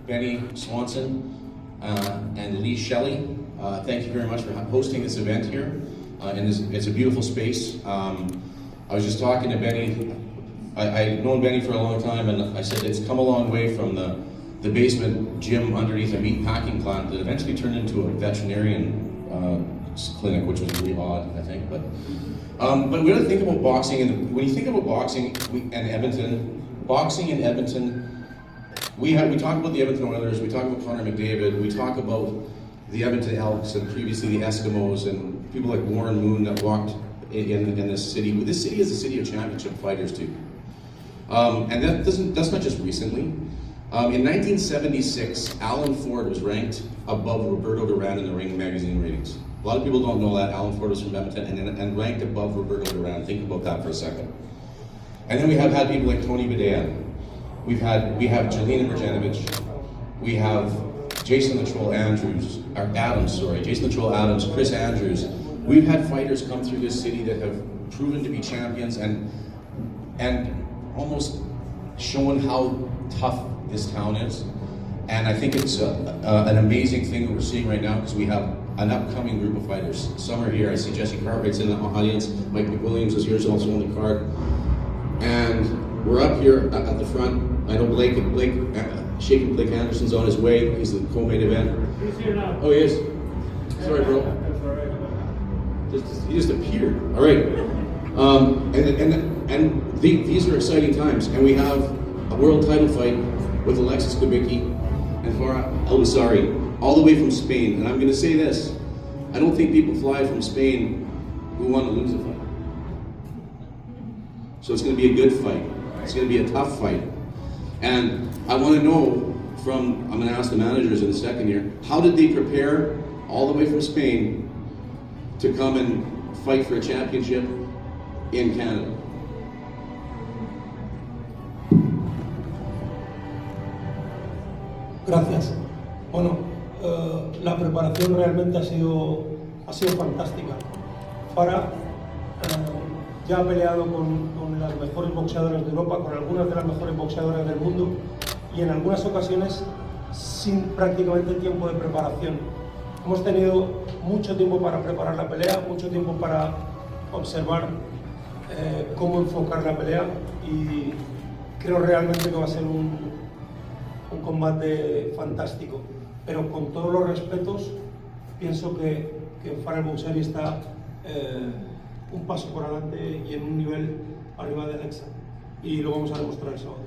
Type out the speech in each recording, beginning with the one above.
Benny Swanson, and Lee Shelley. Thank you very much for hosting this event here. And it's a beautiful space. I was just talking to Benny. I've known Benny for a long time, and I said it's come a long way from the basement gym underneath a meat packing plant that eventually turned into a veterinarian clinic, which was really odd, I think. But we gotta think about boxing, and when you think about boxing and Edmonton, we talk about the Edmonton Oilers, we talk about Connor McDavid, we talk about the Edmonton Elks, and previously the Eskimos, and people like Warren Moon that walked in this city. This city is a city of championship fighters too. And that's not just recently. In 1976, Alan Ford was ranked above Roberto Duran in the Ring magazine ratings. A lot of people don't know that. Alan Ford was from Edmonton and ranked above Roberto Duran. Think about that for a second. And then we have had people like Tony Bedea. We have Jelena Marjanovic. We have Jason the Troll Adams, Chris Andrews. We've had fighters come through this city that have proven to be champions and almost shown how tough this town is. And I think it's an amazing thing that we're seeing right now, because we have an upcoming group of fighters. Some are here. I see Jesse Cartwright's in the audience. Mike McWilliams is here, is also on the card. And we're up here at the front. I know Blake Shaking Blake Anderson's on his way. He's the co-main event. He's here now. Oh, he is? Sorry, bro. That's all right. He just appeared. All right. And these are exciting times. And we have a world title fight with Alexis Kubicki and Fara El Bousairi, all the way from Spain. And I'm going to say this: I don't think people fly from Spain who want to lose a fight. So it's going to be a good fight. It's going to be a tough fight. And I want to know I'm going to ask the managers in a second here, how did they prepare all the way from Spain to come and fight for a championship in Canada? Gracias. Bueno, la preparación realmente ha sido fantástica. Fara ya ha peleado con las mejores boxeadoras de Europa, con algunas de las mejores boxeadoras del mundo, y en algunas ocasiones sin prácticamente tiempo de preparación. Hemos tenido mucho tiempo para preparar la pelea, mucho tiempo para observar cómo enfocar la pelea, y creo realmente que va a ser un combate fantástico. Pero con todos los respetos, pienso que Fara El Bousairi está un paso por adelante y en un nivel arriba de Alexa, y lo vamos a demostrar el sábado.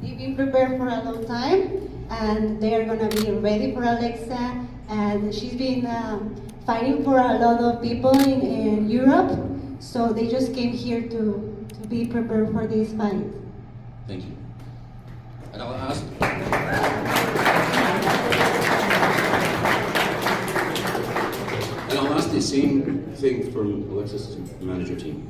They've been prepared for a long time, and they are going to be ready for Alexa, and she's been fighting for a lot of people in Europe, so they just came here to be prepared for this fight. Thank you. And I'll ask... And I'll ask the same thing from Alexis' management team.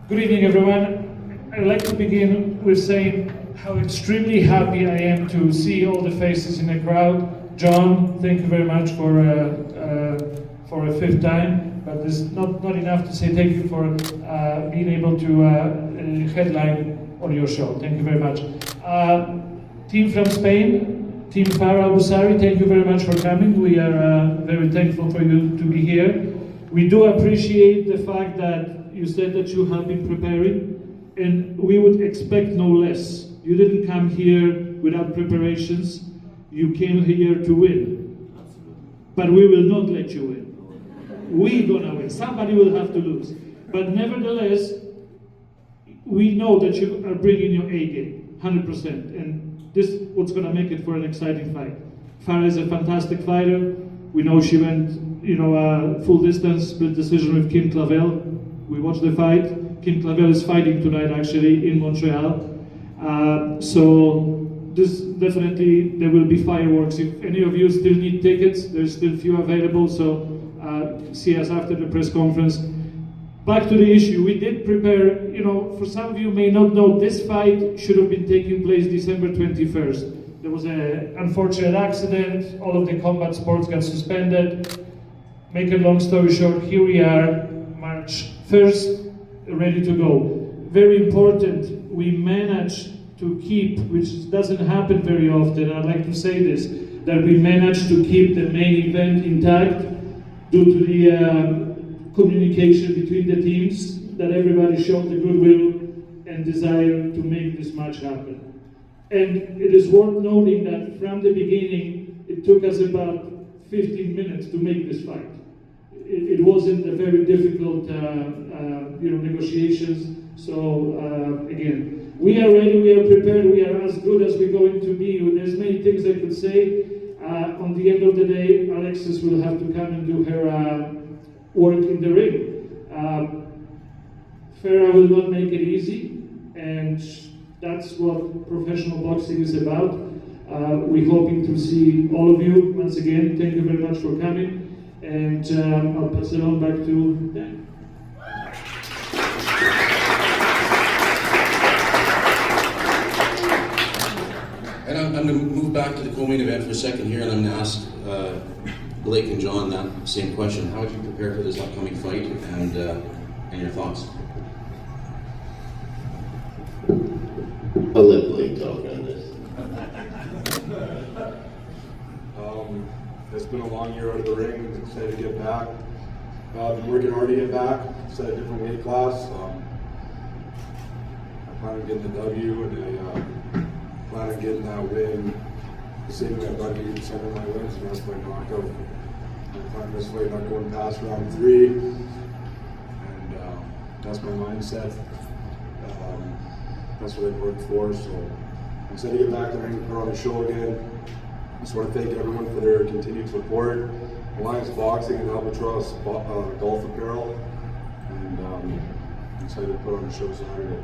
Good evening, everyone. I'd like to begin with saying how extremely happy I am to see all the faces in the crowd. John, thank you very much for a fifth time, but it's not enough to say thank you for being able to headline on your show. Thank you very much. Team from Spain, Team Fara El Bousairi, thank you very much for coming. We are very thankful for you to be here. We do appreciate the fact that you said that you have been preparing, and we would expect no less. You didn't come here without preparations. You came here to win. But we will not let you win. We're gonna win. Somebody will have to lose. But nevertheless, we know that you are bringing your A game, 100%. And this is what's gonna make it for an exciting fight. Fara is a fantastic fighter. We know she went, full distance, split decision with Kim Clavel. We watched the fight. Kim Clavel is fighting tonight, actually, in Montreal. So this definitely, there will be fireworks. If any of you still need tickets, there's still few available, so see us after the press conference. Back to the issue, we did prepare, for some of you may not know, this fight should have been taking place December 21st. There was an unfortunate accident, all of the combat sports got suspended. Make a long story short, here we are, March 1st, ready to go. very important, we managed to keep, which doesn't happen very often, I'd like to say this, that we managed to keep the main event intact due to the communication between the teams, that everybody showed the goodwill and desire to make this match happen. And it is worth noting that from the beginning, it took us about 15 minutes to make this fight. It wasn't a very difficult negotiations. So again, we are ready, we are prepared, we are as good as we're going to be. There's many things I could say. On the end of the day, Alexis will have to come and do her work in the ring. Fara will not make it easy, and that's what professional boxing is about. We're hoping to see all of you once again. Thank you very much for coming, and I'll pass it on back to Dan. And I'm going to move back to the co-main event for a second here, and I'm going to ask Blake and John that same question. How would you prepare for this upcoming fight, and your thoughts? I'll let Blake talk on this. It's been a long year out of the ring. I'm excited to get back. Been working hard to get back. It's at a different weight class. I plan on getting the W, and I plan on getting that win. The same way I thought you some of my wins, and that's by knockout. I plan this fight not going past round 3, and that's my mindset. That's what I've worked for. So I'm excited to get back there and put on the show again. I just want to thank everyone for their continued support. Alliance Boxing and Albatross Golf Apparel. And I'm excited to put on the show Saturday.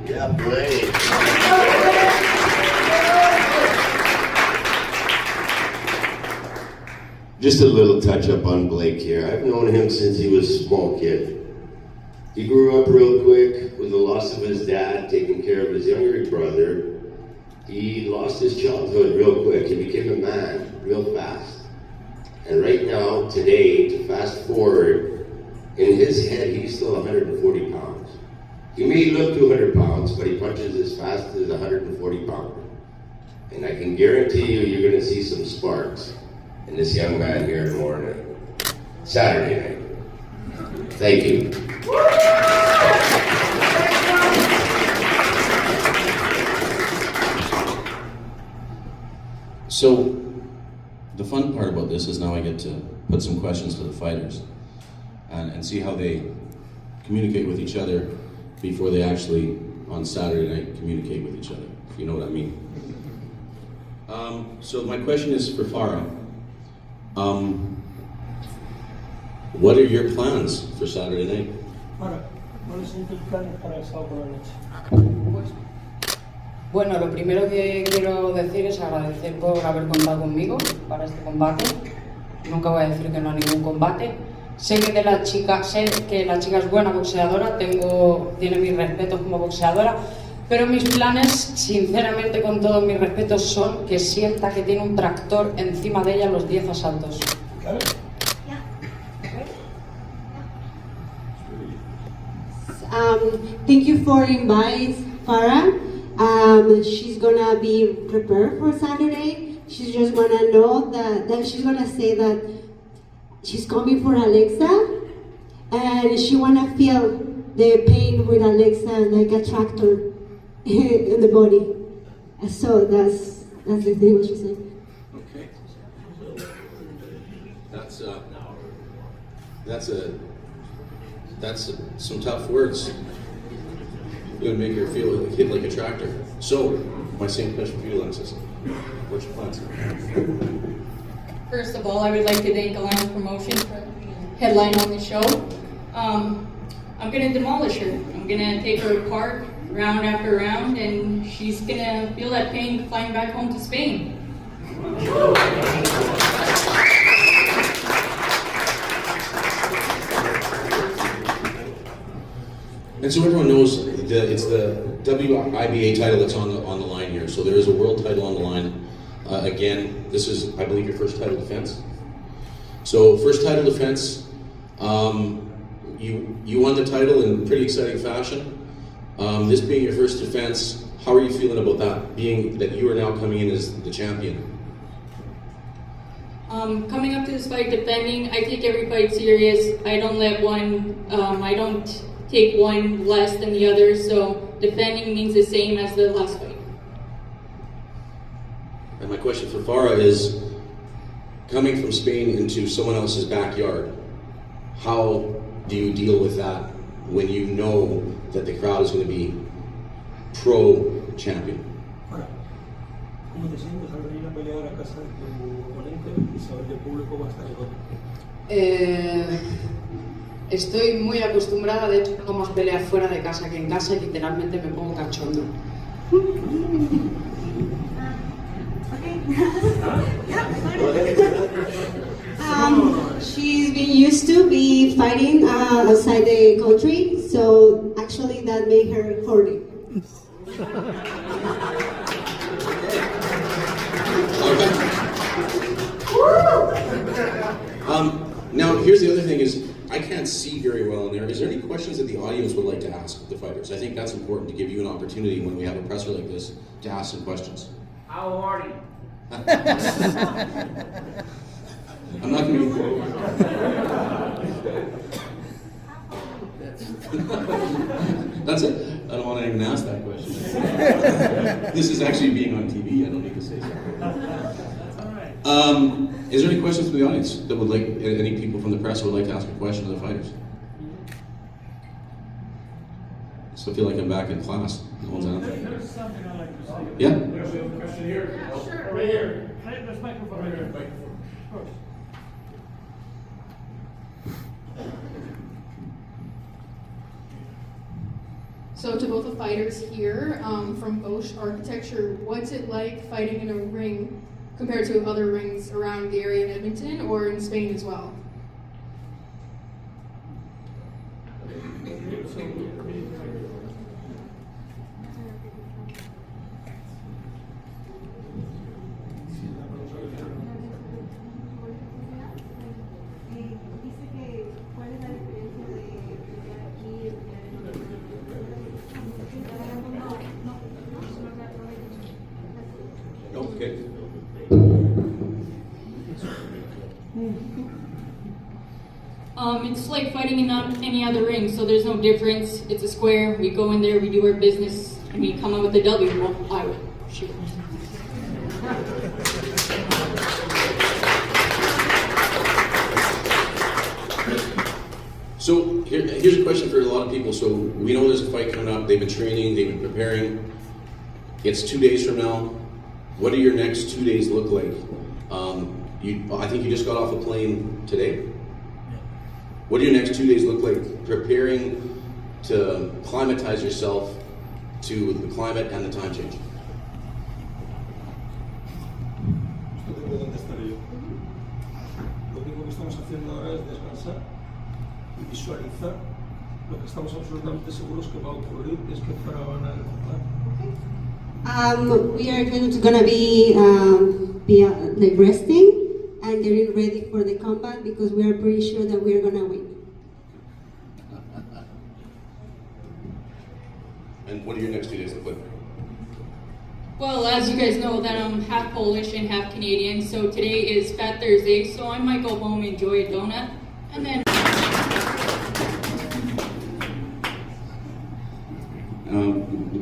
Yeah, Blake. Just a little touch up on Blake here. I've known him since he was a small kid. He grew up real quick with the loss of his dad, taking care of his younger brother. He lost his childhood real quick. He became a man real fast. And right now, today, to fast forward, in his head, he's still 140 pounds. He may look 200 pounds, but he punches as fast as a 140 pounder. And I can guarantee you, you're gonna see some sparks in this young man here in morning. Saturday night. Thank you. So, the fun part about this is now I get to put some questions to the fighters and see how they communicate with each other before they actually, on Saturday night, communicate with each other, if you know what I mean. So my question is for Fara. What are your plans for Saturday night? Fara, ¿cuáles son tus planes para el sábado por la noche? Bueno, lo primero que quiero decir es agradecer por haber contado conmigo para este combate. Nunca voy a decir que no a ningún combate. Sé que la chica es buena boxeadora, tiene mis respetos como boxeadora, pero mis planes, sinceramente, con todos mis respetos, son que sienta que tiene un tractor encima de ella en los 10 asaltos. ¿Claro? Thank you for inviting Fara. She's gonna be prepared for Saturday. She's just gonna know that she's gonna say that she's coming for Alexa, and she wanna feel the pain with Alexa like a tractor in the body. So that's the thing what she said. Okay. That's some tough words. You're gonna make her feel like a kid like a tractor. So, my same question for you, Alexis. What's your plans? First of all, I would like to thank Alliance Promotion for headline on the show. I'm gonna demolish her. I'm gonna take her apart round after round, and she's gonna feel that pain flying back home to Spain. And so everyone knows it's the WIBA title that's on the line here. So there is a world title on the line. Again, this is, I believe, your first title defense. So first title defense. you won the title in pretty exciting fashion. This being your first defense, how are you feeling about that, being that you are now coming in as the champion? Coming up to this fight, defending, I take every fight serious. I don't let I don't take one less than the other, so defending means the same as the last fight. And my question for Fara is, coming from Spain into someone else's backyard, how do you deal with that when you know that the crowd is going to be pro-champion? Ahora, ¿cómo te sientes al venir a pelear a casa de tu oponente y saber que el público va a estar en contra? Estoy muy acostumbrada, de hecho tengo más peleas fuera de casa que en casa y literalmente me pongo cachondo. She's been used to be fighting outside the country, so actually that made her horny. Now, here's the other thing is, I can't see very well in there. Is there any questions that the audience would like to ask the fighters? I think that's important to give you an opportunity when we have a presser like this to ask some questions. How are you? I'm not going to be... That's it. I don't want to even ask that question. This is actually being on TV. I don't need to say so. Is there any questions from the audience that would like, any people from the press would like to ask a question to the fighters? I still feel like I'm back in class. No one's answering. There's something I'd like to say. Yeah? There's a question here. Sure. Right here. There's microphone right here. Of course. So to both the fighters here, from Bosch Architecture, what's it like fighting in a ring compared to other rings around the area in Edmonton or in Spain as well? Okay. It's like fighting in any other ring, so there's no difference. It's a square. We go in there, we do our business, and we come out with a W. Well, I would. Shoot. So here's a question for a lot of people. So we know there's a fight coming up. They've been training. They've been preparing. It's 2 days from now. What do your next 2 days look like? I think you just got off a plane today. What do your next 2 days look like preparing to climatize yourself to the climate and the time change? Esto te puedo contestar yo. Lo único que estamos haciendo ahora es descansar y visualizar. Lo que estamos absolutamente seguros que va a ocurrir es que Fara va a ganar el combate. We are gonna be like resting and getting ready for the combat because we are pretty sure that we are gonna win. And what do your next 2 days look like? Well, as you guys know, that I'm half Polish and half Canadian, so today is Fat Thursday, so I might go home and enjoy a donut, and then...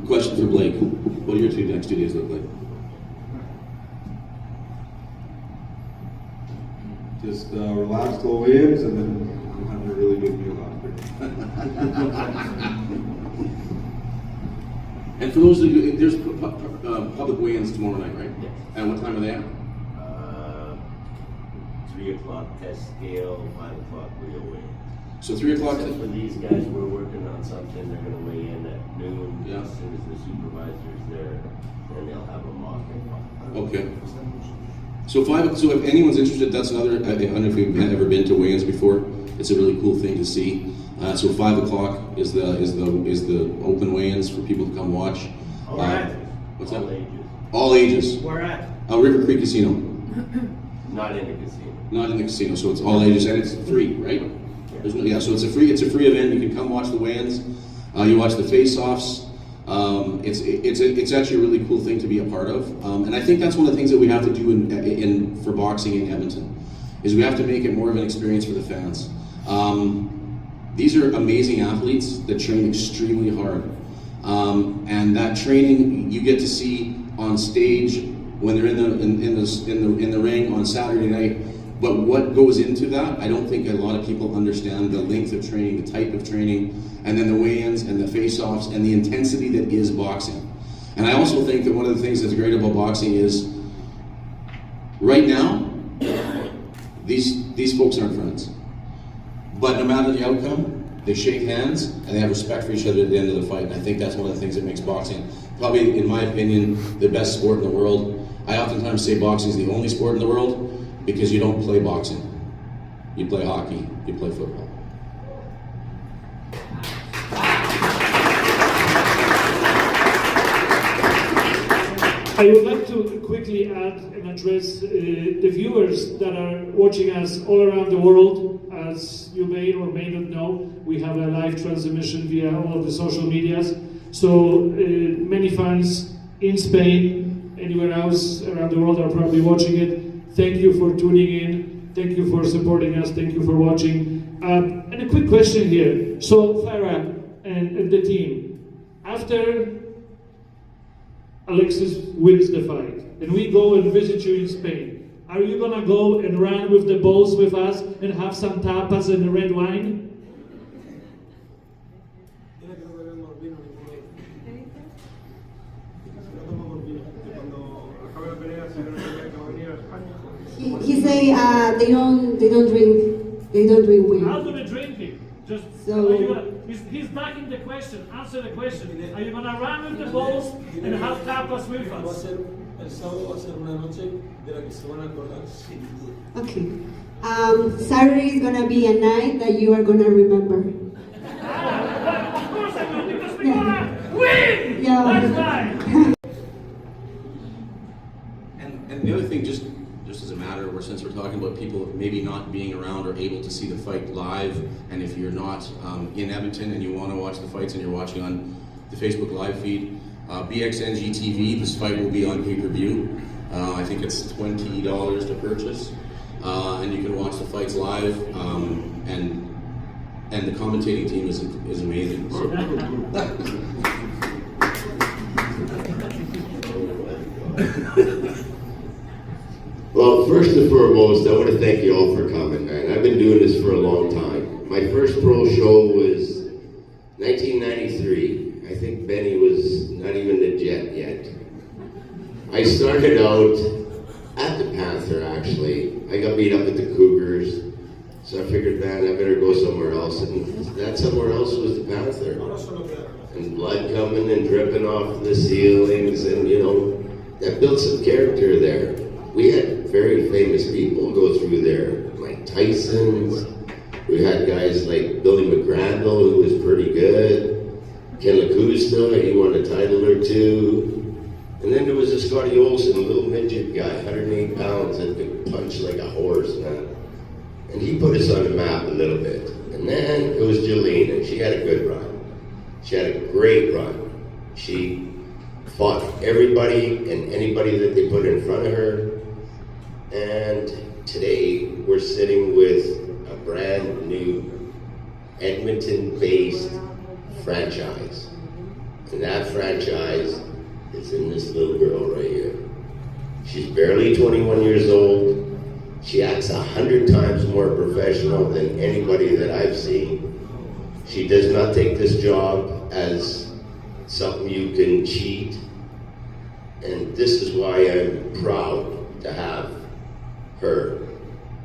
Question for Blake. What do your next 2 days look like? Just relax till weigh-ins and then we'll have a really good meal after. And for those of you, there's public weigh-ins tomorrow night, right? Yes. And what time are they at? 3 o'clock test scale, 5 o'clock real weigh. So 3 o'clock. Except for these guys, we're working on something. They're going to weigh in at noon. Yeah. As soon as the supervisor's there, then they'll have a mock. Okay. So if anyone's interested, that's another. I don't know if you've ever been to weigh-ins before. It's a really cool thing to see. So 5 o'clock is the open weigh-ins for people to come watch. All right. What's All that? ages. All ages. Where at? River Creek Casino. Not in the casino. Not in the casino, so it's all ages and it's free, right? Yeah. Yeah, so it's a free event. You can come watch the weigh-ins. You watch the face-offs. It's actually a really cool thing to be a part of, and I think that's one of the things that we have to do for boxing in Edmonton, is we have to make it more of an experience for the fans. These are amazing athletes that train extremely hard, and that training you get to see on stage when they're in the ring on Saturday night. But what goes into that, I don't think a lot of people understand the length of training, the type of training, and then the weigh-ins and the face-offs and the intensity that is boxing. And I also think that one of the things that's great about boxing is, right now, these folks aren't friends. But no matter the outcome, they shake hands and they have respect for each other at the end of the fight. And I think that's one of the things that makes boxing, probably in my opinion, the best sport in the world. I oftentimes say boxing is the only sport in the world because you don't play boxing. You play hockey, you play football. I would like to quickly add and address the viewers that are watching us all around the world. As you may or may not know, we have a live transmission via all of the social medias. So many fans in Spain, anywhere else around the world are probably watching it. Thank you for tuning in. Thank you for supporting us. Thank you for watching. And a quick question here. So Fara and the team, after Alexis wins the fight, and we go and visit you in Spain, are you gonna go and run with the balls with us and have some tapas and red wine? He say they don't drink weed. How do they drink it? Just So he's backing the question. Answer the question. Are you gonna run with the balls and have tapas with us? okay. Saturday is gonna be a night that you are gonna remember. Of course I will, because we're gonna win. Yeah. That's right. And the other thing, just as a matter of, since we're talking about people maybe not being around or able to see the fight live, and if you're not in Edmonton and you want to watch the fights and you're watching on the Facebook live feed, BXNG TV, this fight will be on pay-per-view. I think it's $20 to purchase, and you can watch the fights live, and the commentating team is amazing. Well, first and foremost, I want to thank you all for coming, man. I've been doing this for a long time. My first pro show was 1993. I think Benny was not even a jet yet. I started out at the Panther, actually. I got beat up at the Cougars, so I figured, man, I better go somewhere else. And that somewhere else was the Panther. And blood coming and dripping off the ceilings, and, you know, that built some character there. We had very famous people go through there, like Tyson's. We had guys like Billy McGrandle, who was pretty good. Ken LaCusta, he won a title or two. And then there was a Scotty Olsen, a little midget guy, 108 pounds, that could punch like a horse, man. And he put us on the map a little bit. And then it was Jolene, and she had a good run. She had a great run. She fought everybody and anybody that they put in front of her. And today we're sitting with a brand new Edmonton-based franchise. And that franchise is in this little girl right here. She's barely 21 years old. She acts 100 times more professional than anybody that I've seen. She does not take this job as something you can cheat. And this is why I'm proud to have her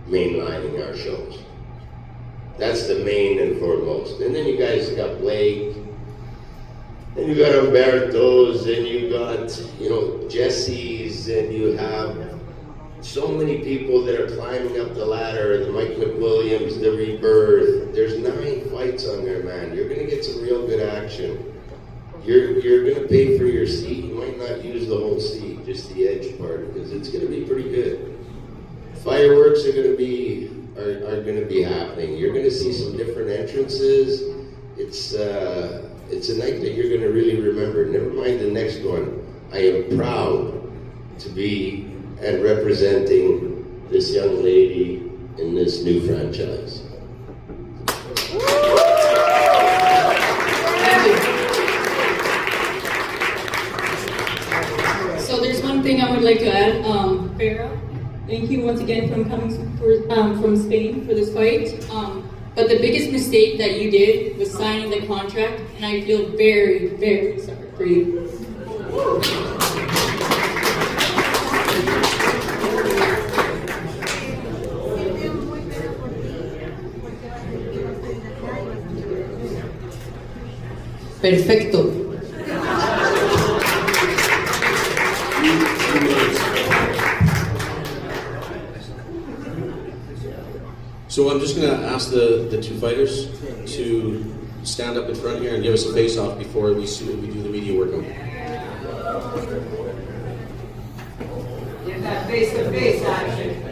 mainlining our shows. That's the main and foremost. And then you guys got Blake, and you got Umberto's, and you got, you know, Jesse's, and you have so many people that are climbing up the ladder, the Mike McWilliams, the Rebirth. There's 9 fights on there, man. You're gonna get some real good action. You're gonna pay for your seat. You might not use the whole seat, just the edge part, because it's gonna be pretty good. Fireworks are gonna be are going to be happening. You're going to see some different entrances. It's a night that you're going to really remember. Never mind the next one. I am proud to be and representing this young lady in this new franchise. So there's one thing I would like to add. Fara, thank you once again for coming from Spain for this fight. But the biggest mistake that you did was signing the contract, and I feel very, very sorry for you. Perfecto. So I'm just going to ask the two fighters to stand up in front here and give us a face-off before we do the media workout. Give that face-to-face action.